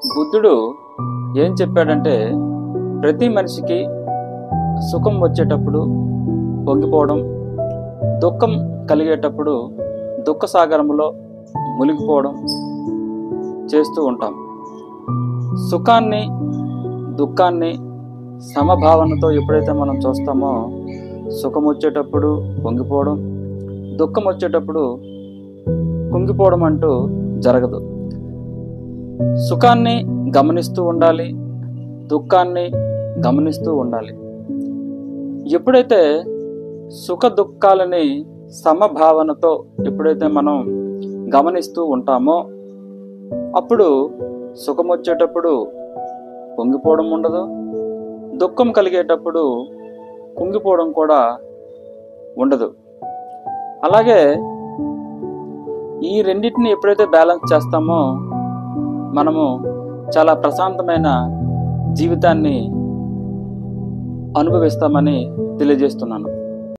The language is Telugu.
బుద్ధుడు ఏం చెప్పాడంటే, ప్రతి మనిషికి సుఖం వచ్చేటప్పుడు పొంగిపోవడం, దుఃఖం కలిగేటప్పుడు దుఃఖ సాగరంలో మునిగిపోవడం చేస్తూ ఉంటాం. సుఖాన్ని దుఃఖాన్ని సమభావనతో ఎప్పుడైతే మనం చూస్తామో, సుఖం వచ్చేటప్పుడు పొంగిపోవడం, దుఃఖం వచ్చేటప్పుడు కుంగిపోవడం అంటూ జరగదు. సుఖాన్ని గమనిస్తూ ఉండాలి, దుఃఖాన్ని గమనిస్తూ ఉండాలి. ఎప్పుడైతే సుఖ దుఃఖాలని సమభావనతో ఎప్పుడైతే మనం గమనిస్తూ ఉంటామో, అప్పుడు సుఖం వచ్చేటప్పుడు పొంగిపోవడం ఉండదు, దుఃఖం కలిగేటప్పుడు కుంగిపోవడం కూడా ఉండదు. అలాగే ఈ రెండింటిని ఎప్పుడైతే బ్యాలెన్స్ చేస్తామో, మనము చాలా ప్రశాంతమైన జీవితాన్ని అనుభవిస్తామని తెలియజేస్తున్నాను.